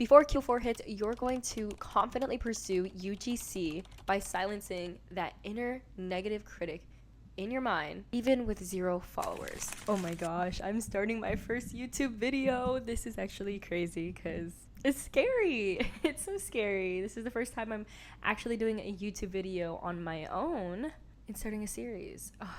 Before Q4 hits, you're going to confidently pursue UGC by silencing that inner negative critic in your mind, even with 0 followers. Oh my gosh, I'm starting my first YouTube video. This is actually crazy because it's scary. It's so scary. This is the first time I'm actually doing a YouTube video on my own and starting a series. Oh.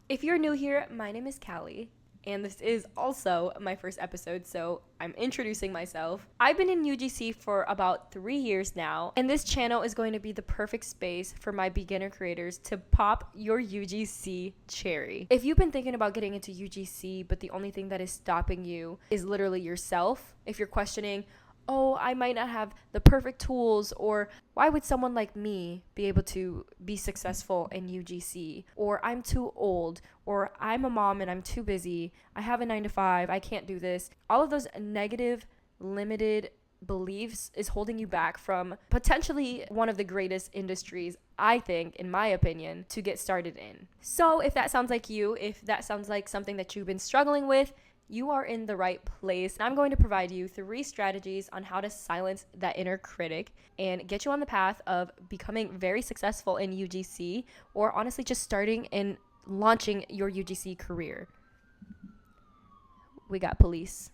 If you're new here, my name is Callie, and this is also my first episode, so I'm introducing myself. I've been in UGC for about 3 years now, and this channel is going to be the perfect space for my beginner creators to pop your UGC cherry. If you've been thinking about getting into UGC, but the only thing that is stopping you is literally yourself, if you're questioning, oh, I might not have the perfect tools, or why would someone like me be able to be successful in UGC, or I'm too old, or I'm a mom and I'm too busy, I have a 9-to-5, I can't do this. All of those negative, limited beliefs is holding you back from potentially one of the greatest industries, I think, in my opinion, to get started in. So if that sounds like you, if that sounds like something that you've been struggling with, you are in the right place. I'm going to provide you 3 strategies on how to silence that inner critic and get you on the path of becoming very successful in UGC, or honestly just starting and launching your UGC career. We got police.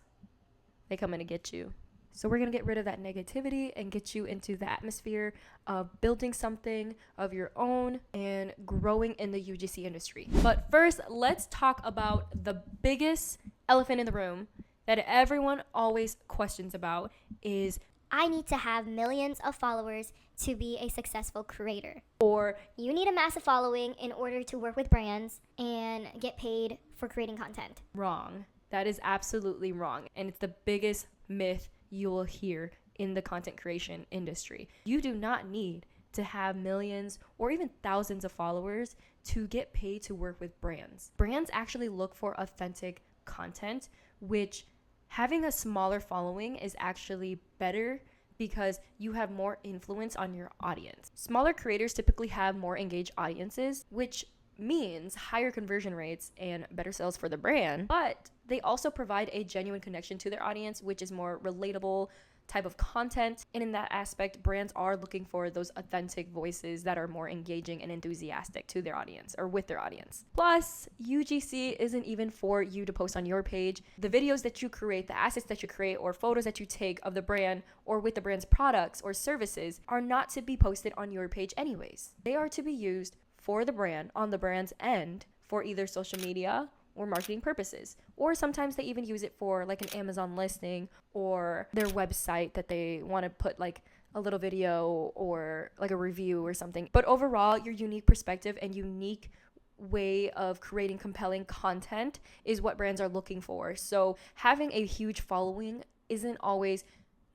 They coming to get you. So we're going to get rid of that negativity and get you into the atmosphere of building something of your own and growing in the UGC industry. But first, let's talk about the biggest elephant in the room that everyone always questions about is, I need to have millions of followers to be a successful creator. Or You need a massive following in order to work with brands and get paid for creating content. wrong. That is absolutely wrong. And it's the biggest myth you will hear in the content creation industry. You do not need to have millions or even thousands of followers to get paid to work with brands. Brands actually look for authentic content, which having a smaller following is actually better because you have more influence on your audience. Smaller creators typically have more engaged audiences, which means higher conversion rates and better sales for the brand, but they also provide a genuine connection to their audience, which is more relatable type of content. And in that aspect, brands are looking for those authentic voices that are more engaging and enthusiastic to their audience or with their audience. Plus, UGC isn't even for you to post on your page. The videos that you create, the assets that you create, or photos that you take of the brand or with the brand's products or services are not to be posted on your page anyways. They are to be used for the brand on the brand's end for either social media or marketing purposes, or sometimes they even use it for like an Amazon listing or their website that they want to put like a little video or like a review or something. But overall, your unique perspective and unique way of creating compelling content is what brands are looking for. So having a huge following isn't always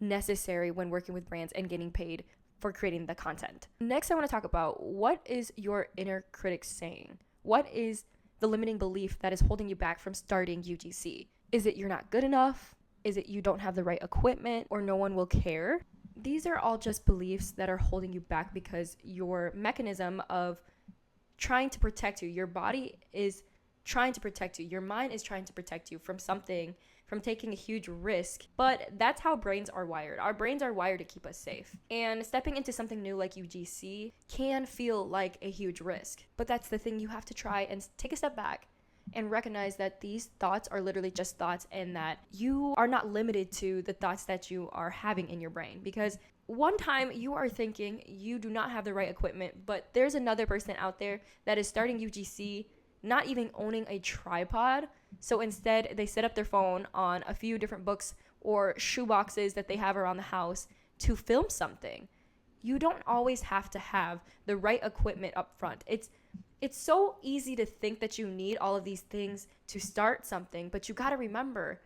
necessary when working with brands and getting paid for creating the content. Next, I want to talk about, what is your inner critic saying? What is the limiting belief that is holding you back from starting UGC? Is it you're not good enough? Is it you don't have the right equipment, or no one will care? These are all just beliefs that are holding you back because your mechanism of trying to protect you, your body is trying to protect you, your mind is trying to protect you from something, from taking a huge risk. But that's how brains are wired. Our brains are wired to keep us safe. And stepping into something new like UGC can feel like a huge risk. But that's the thing, you have to try and take a step back and recognize that these thoughts are literally just thoughts, and that you are not limited to the thoughts that you are having in your brain. Because one time you are thinking you do not have the right equipment, but there's another person out there that is starting UGC not even owning a tripod. So instead, they set up their phone on a few different books or shoe boxes that they have around the house to film something. You don't always have to have the right equipment up front. It's so easy to think that you need all of these things to start something, but you got to remember,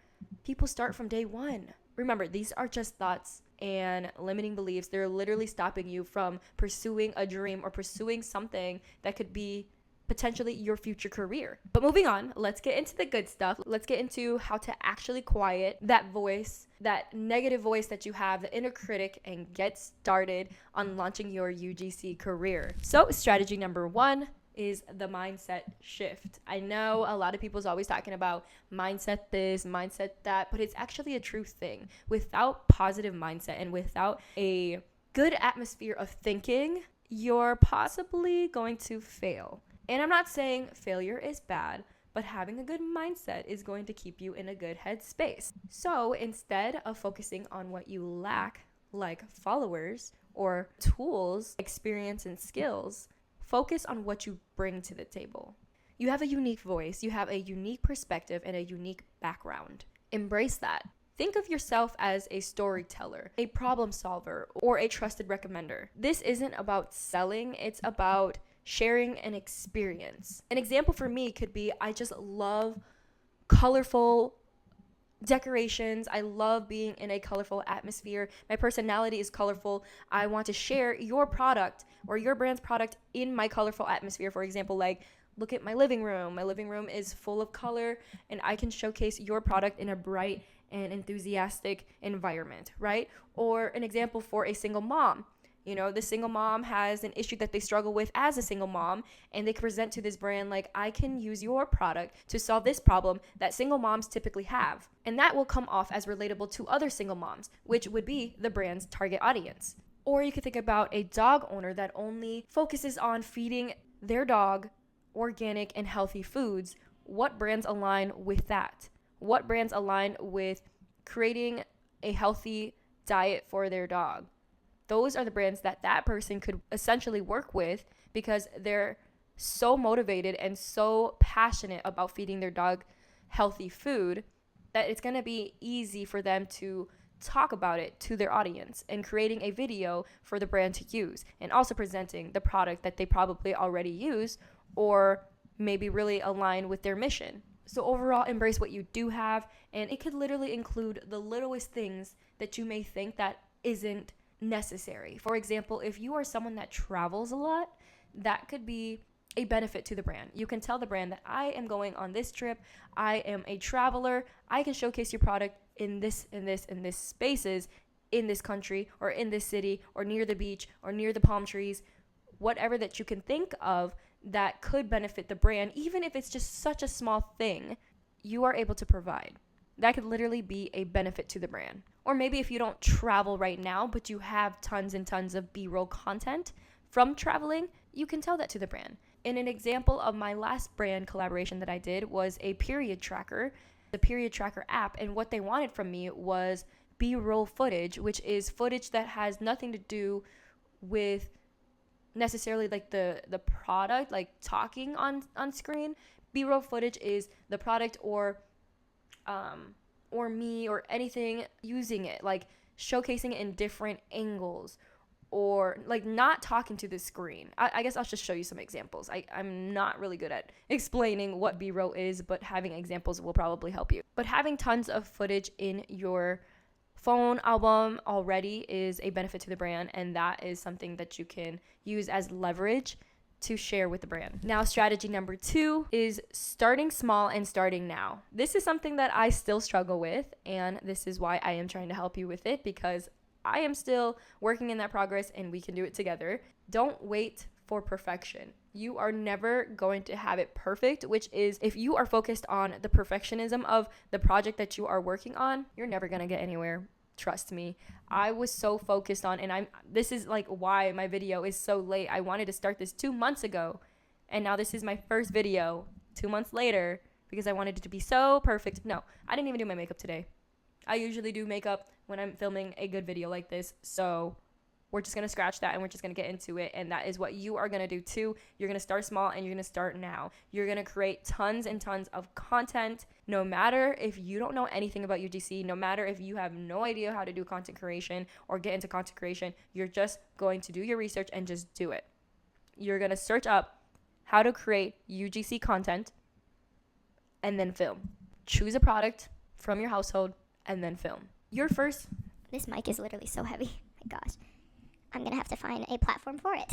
people start from day one. Remember, these are just thoughts and limiting beliefs. They're literally stopping you from pursuing a dream or pursuing something that could be potentially your future career. But moving on, let's get into the good stuff. Let's get into how to actually quiet that voice, that negative voice that you have, the inner critic, and get started on launching your UGC career. So strategy number 1 is the mindset shift. I know a lot of people's always talking about mindset this, mindset that, but it's actually a true thing. Without positive mindset and without a good atmosphere of thinking, you're possibly going to fail. And I'm not saying failure is bad, but having a good mindset is going to keep you in a good headspace. So instead of focusing on what you lack, like followers or tools, experience, and skills, focus on what you bring to the table. You have a unique voice, you have a unique perspective, and a unique background. Embrace that. Think of yourself as a storyteller, a problem solver, or a trusted recommender. This isn't about selling, it's about sharing an experience. An example for me could be I just love colorful decorations. I love being in a colorful atmosphere. My personality is colorful. I want to share your product or your brand's product in my colorful atmosphere. For example, like, look at my living room. My living room is full of color, and I can showcase your product in a bright and enthusiastic environment, right? Or an example for a single mom. You know, the single mom has an issue that they struggle with as a single mom, and they present to this brand like, I can use your product to solve this problem that single moms typically have. And that will come off as relatable to other single moms, which would be the brand's target audience. Or you could think about a dog owner that only focuses on feeding their dog organic and healthy foods. What brands align with that? What brands align with creating a healthy diet for their dog? Those are the brands that that person could essentially work with because they're so motivated and so passionate about feeding their dog healthy food that it's going to be easy for them to talk about it to their audience and creating a video for the brand to use and also presenting the product that they probably already use or maybe really align with their mission. So overall, embrace what you do have, and it could literally include the littlest things that you may think that isn't necessary. For example, if you are someone that travels a lot, that could be a benefit to the brand. You can tell the brand that I am going on this trip, I am a traveler, I can showcase your product in this spaces in this country or in this city or near the beach or near the palm trees, whatever that you can think of that could benefit the brand, even if it's just such a small thing, you are able to provide. That could literally be a benefit to the brand. Or maybe if you don't travel right now, but you have tons and tons of B-roll content from traveling, you can tell that to the brand. And an example of my last brand collaboration that I did was a period tracker, the period tracker app. And what they wanted from me was B-roll footage, which is footage that has nothing to do with necessarily like the product, like talking on screen. B-roll footage is the product or me or anything using it, like showcasing it in different angles or like not talking to the screen. I guess I'll just show you some examples. I'm not really good at explaining what B-roll is, but having examples will probably help you. But having tons of footage in your phone album already is a benefit to the brand, and that is something that you can use as leverage to share with the brand. Now, strategy number 2 is starting small and starting now. This is something that I still struggle with, and this is why I am trying to help you with it, because I am still working in that progress and we can do it together. Don't wait for perfection. You are never going to have it perfect, which is if you are focused on the perfectionism of the project that you are working on, you're never going to get anywhere. Trust me. I was so focused on, and this is like why my video is so late. I wanted to start this 2 months ago, and now this is my first video 2 months later because I wanted it to be so perfect. No, I didn't even do my makeup today. I usually do makeup when I'm filming a good video like this, so we're just going to scratch that and we're just going to get into it. And that is what you are going to do too. You're going to start small and you're going to start now. You're going to create tons and tons of content, no matter if you don't know anything about UGC, no matter if you have no idea how to do content creation or get into content creation. You're just going to do your research and just do it. You're going to search up how to create UGC content and then film. Choose a product from your household and then film. Your first... This mic is literally so heavy. My gosh. I'm going to have to find a platform for it.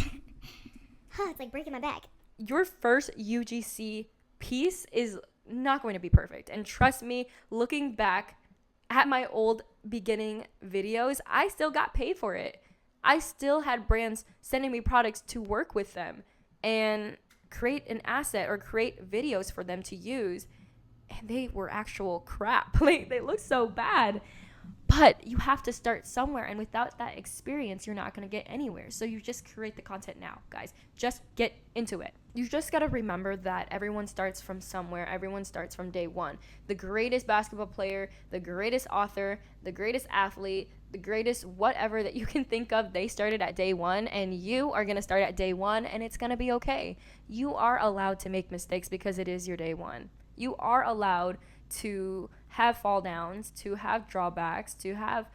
It's like breaking my back. Your first UGC piece is not going to be perfect. And trust me, looking back at my old beginning videos, I still got paid for it. I still had brands sending me products to work with them. And create an asset or create videos for them to use, and they were actual crap. Like, they look so bad. But you have to start somewhere, and without that experience, you're not going to get anywhere. So you just create the content now, guys. Just get into it. You just got to remember that everyone starts from somewhere. Everyone starts from day one. The greatest basketball player, the greatest author, the greatest athlete, the greatest whatever that you can think of, they started at day one, and you are going to start at day one, and it's going to be okay. You are allowed to make mistakes because it is your day one. You are allowed to have fall downs, to have drawbacks, to have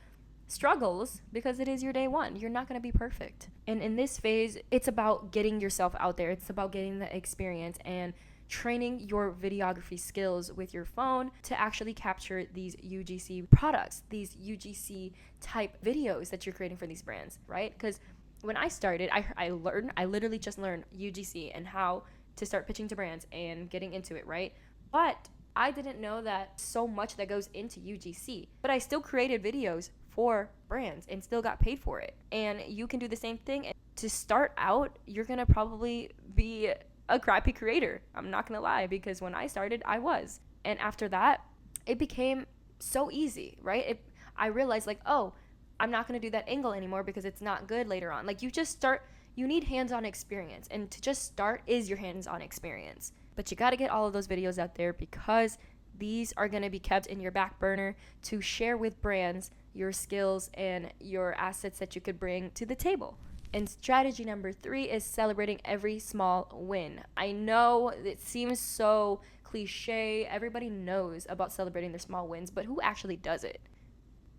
struggles, because it is your day one. You're not going to be perfect. And in this phase, it's about getting yourself out there. It's about getting the experience and training your videography skills with your phone to actually capture these UGC products, these UGC type videos that you're creating for these brands, right? Because when I started, I literally just learned UGC and how to start pitching to brands and getting into it, right? But I didn't know that so much that goes into UGC, but I still created videos for brands and still got paid for it. And you can do the same thing. And to start out, you're going to probably be a crappy creator. I'm not going to lie, because when I started, I was. And after that, it became so easy, right? I realized like, oh, I'm not going to do that angle anymore because it's not good later on. Like, you just start, you need hands-on experience. And to just start is your hands-on experience. But you got to get all of those videos out there, because these are going to be kept in your back burner to share with brands your skills and your assets that you could bring to the table. And strategy number 3 is celebrating every small win. I know it seems so cliche. Everybody knows about celebrating their small wins, but who actually does it?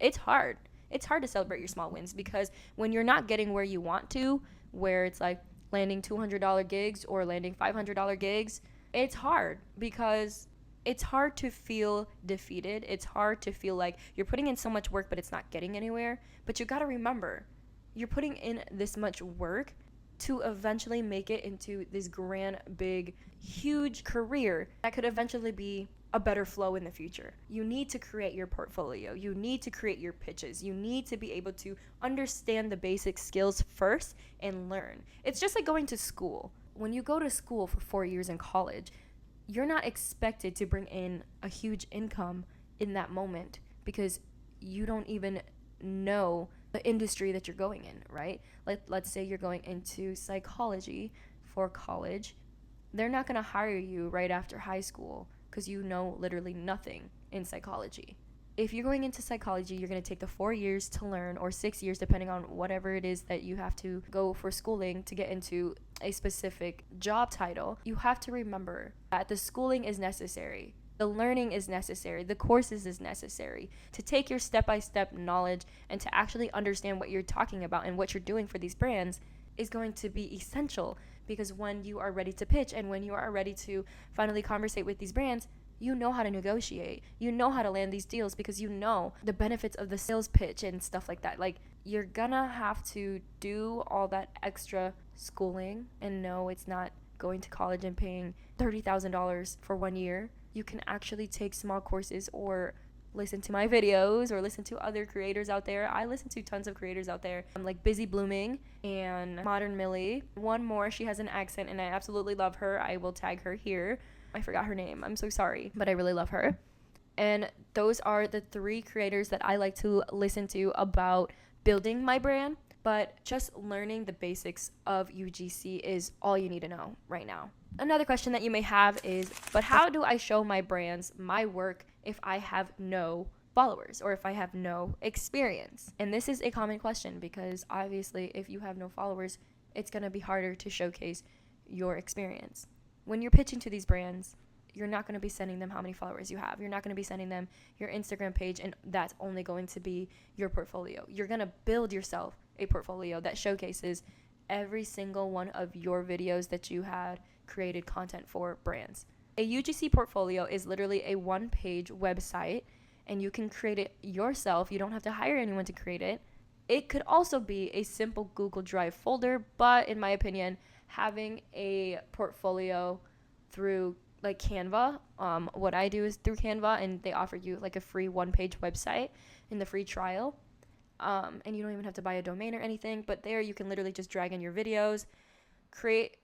It's hard. It's hard to celebrate your small wins, because when you're not getting where you want to, where it's like landing $200 gigs or landing $500 gigs, it's hard, because it's hard to feel defeated. It's hard to feel like you're putting in so much work, but it's not getting anywhere. But you got to remember, you're putting in this much work to eventually make it into this grand, big, huge career that could eventually be a better flow in the future. You need to create your portfolio. You need to create your pitches. You need to be able to understand the basic skills first and learn. It's just like going to school. When you go to school for 4 years in college, you're not expected to bring in a huge income in that moment, because you don't even know the industry that you're going in, right? Like, let's say you're going into psychology for college. They're not going to hire you right after high school because you know literally nothing in psychology. If you're going into psychology, you're going to take the 4 years to learn, or 6 years, depending on whatever it is that you have to go for schooling to get into a specific job title. You have to remember that the schooling is necessary. The learning is necessary. The courses is necessary to take your step-by-step knowledge and to actually understand what you're talking about and what you're doing for these brands is going to be essential, because when you are ready to pitch and when you are ready to finally conversate with these brands, you know how to negotiate. You know how to land these deals, because you know the benefits of the sales pitch and stuff like that. Like, you're gonna have to do all that extra schooling, and no, it's not going to college and paying $30,000 for 1 year. You can actually take small courses or listen to my videos or listen to other creators out there. I listen to tons of creators out there. I'm like Busy Blooming and Modern Millie. One more, she has an accent and I absolutely love her. I will tag her here. I forgot her name. I'm so sorry, but I really love her. And those are the 3 creators that I like to listen to about building my brand. But just learning the basics of UGC is all you need to know right now. Another question that you may have is, but how do I show my brands my work if I have no followers or if I have no experience? And this is a common question, because obviously if you have no followers, it's going to be harder to showcase your experience. When you're pitching to these brands, you're not going to be sending them how many followers you have. You're not going to be sending them your Instagram page, and that's only going to be your portfolio. You're going to build yourself a portfolio that showcases every single one of your videos that you had created content for brands. A UGC portfolio is literally a 1-page website, and you can create it yourself. You don't have to hire anyone to create it. It could also be a simple Google Drive folder, but in my opinion, having a portfolio through like Canva, what I do is through Canva, and they offer you like a free 1-page website in the free trial. And you don't even have to buy a domain or anything, but there you can literally just drag in your videos, create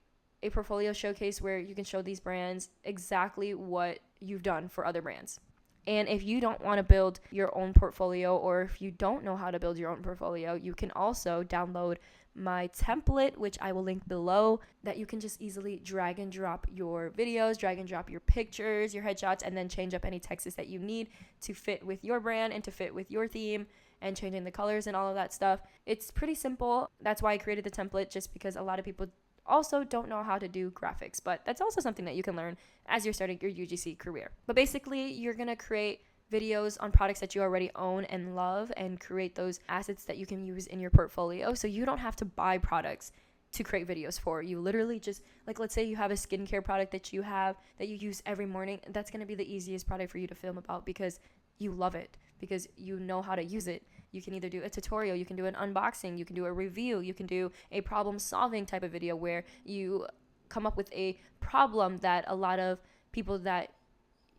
a portfolio showcase where you can show these brands exactly what you've done for other brands. And if you don't want to build your own portfolio, or if you don't know how to build your own portfolio, you can also download my template, which I will link below, that you can just easily drag and drop your videos, drag and drop your pictures, your headshots, and then change up any texts that you need to fit with your brand and to fit with your theme, and changing the colors and all of that stuff. It's pretty simple. That's why I created the template, just because a lot of people also don't know how to do graphics, but that's also something that you can learn as you're starting your UGC career. But basically, you're going to create videos on products that you already own and love, and create those assets that you can use in your portfolio, so you don't have to buy products to create videos for. You literally just, like, let's say you have a skincare product that you use every morning. That's going to be the easiest product for you to film about, because you love it, because you know how to use it. You can either do a tutorial, you can do an unboxing, you can do a review, you can do a problem solving type of video where you come up with a problem that a lot of people that,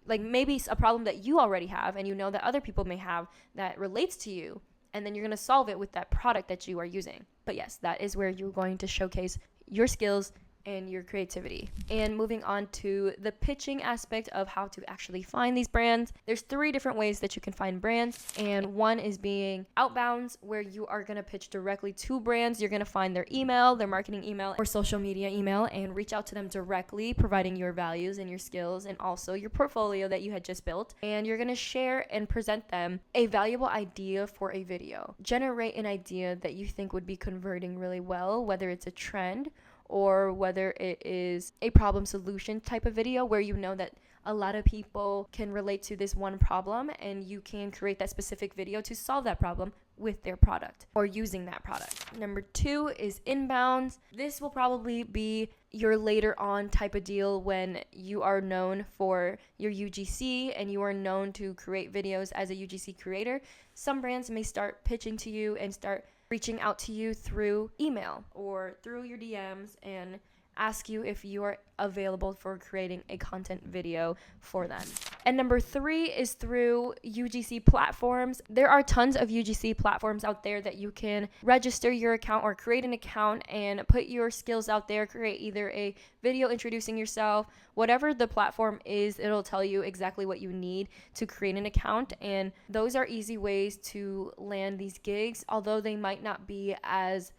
like, maybe a problem that you already have and you know that other people may have that relates to you, and then you're going to solve it with that product that you are using. But yes, that is where you're going to showcase your skills and your creativity. And moving on to the pitching aspect of how to actually find these brands. There's 3 different ways that you can find brands, and one is being outbounds, where you are going to pitch directly to brands. You're going to find their email, their marketing email, or social media email, and reach out to them directly, providing your values and your skills and also your portfolio that you had just built. And you're going to share and present them a valuable idea for a video. Generate an idea that you think would be converting really well, whether it's a trend or whether it is a problem solution type of video where you know that a lot of people can relate to this one problem, and you can create that specific video to solve that problem with their product or using that product. Number 2 is inbounds. This will probably be your later on type of deal when you are known for your UGC and you are known to create videos as a UGC creator. Some brands may start pitching to you and start reaching out to you through email or through your DMs and ask you if you are available for creating a content video for them. And number 3 is through UGC platforms. There are tons of UGC platforms out there that you can register your account or create an account and put your skills out there, create either a video introducing yourself, whatever the platform is, it'll tell you exactly what you need to create an account. And those are easy ways to land these gigs, although they might not be as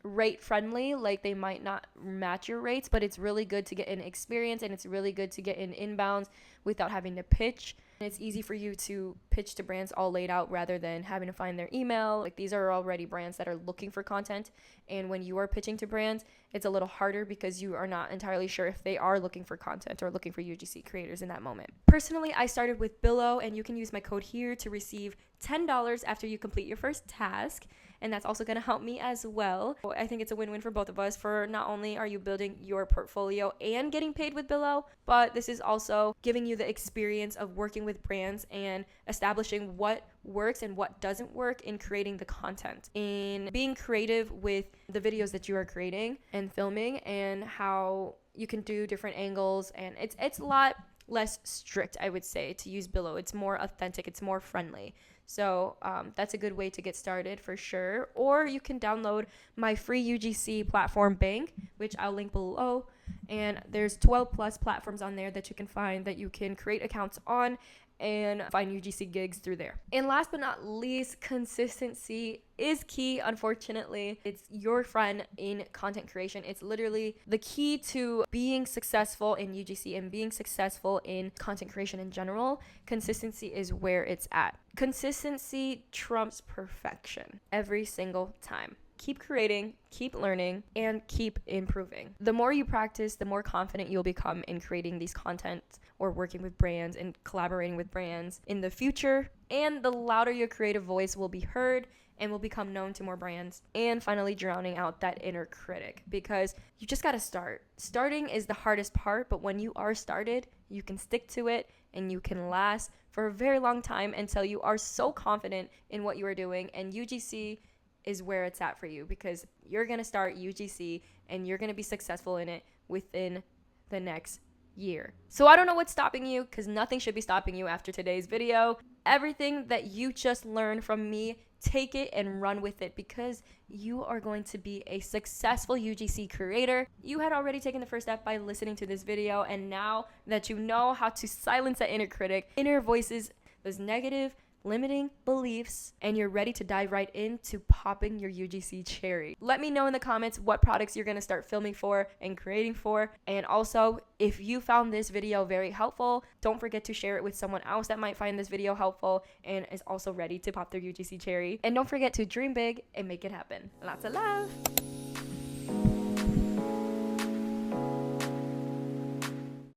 rate friendly, like they might not match your rates, but it's really good to get an experience, and it's really good to get in inbounds without having to pitch. And it's easy for you to pitch to brands all laid out rather than having to find their email. Like, these are already brands that are looking for content, and when you are pitching to brands, it's a little harder because you are not entirely sure if they are looking for content or looking for UGC creators in that moment. Personally, I started with Billo, and you can use my code here to receive $10 after you complete your first task. And that's also going to help me as well. I think it's a win-win for both of us, for not only are you building your portfolio and getting paid with Billo, but this is also giving you the experience of working with brands and establishing what works and what doesn't work in creating the content, in being creative with the videos that you are creating and filming, and how you can do different angles. And it's a lot less strict, I would say, to use Billo. It's more authentic, it's more friendly. So that's a good way to get started for sure. Or you can download my free UGC platform bank, which I'll link below. And there's 12 plus platforms on there that you can find that you can create accounts on and find UGC gigs through there. And last but not least, consistency is key. Unfortunately, it's your friend in content creation. It's literally the key to being successful in UGC and being successful in content creation in general. Consistency is where it's at. Consistency trumps perfection every single time. Keep creating, keep learning, and keep improving. The more you practice, the more confident you'll become in creating these content or working with brands and collaborating with brands in the future. And the louder your creative voice will be heard and will become known to more brands. And finally, drowning out that inner critic, because you just got to start. Starting is the hardest part, but when you are started, you can stick to it and you can last for a very long time until you are so confident in what you are doing. And UGC is where it's at for you, because you're going to start UGC and you're going to be successful in it within the next year. So I don't know what's stopping you, because nothing should be stopping you after today's video. Everything that you just learned from me take it and run with it, because you are going to be a successful UGC creator. You had already taken the first step by listening to this video, and now that you know how to silence that inner critic, inner voices, those negative limiting beliefs, and you're ready to dive right into popping your UGC cherry. Let me know in the comments what products you're going to start filming for and creating for. And also, if you found this video very helpful, don't forget to share it with someone else that might find this video helpful and is also ready to pop their UGC cherry. And don't forget to dream big and make it happen. Lots of love.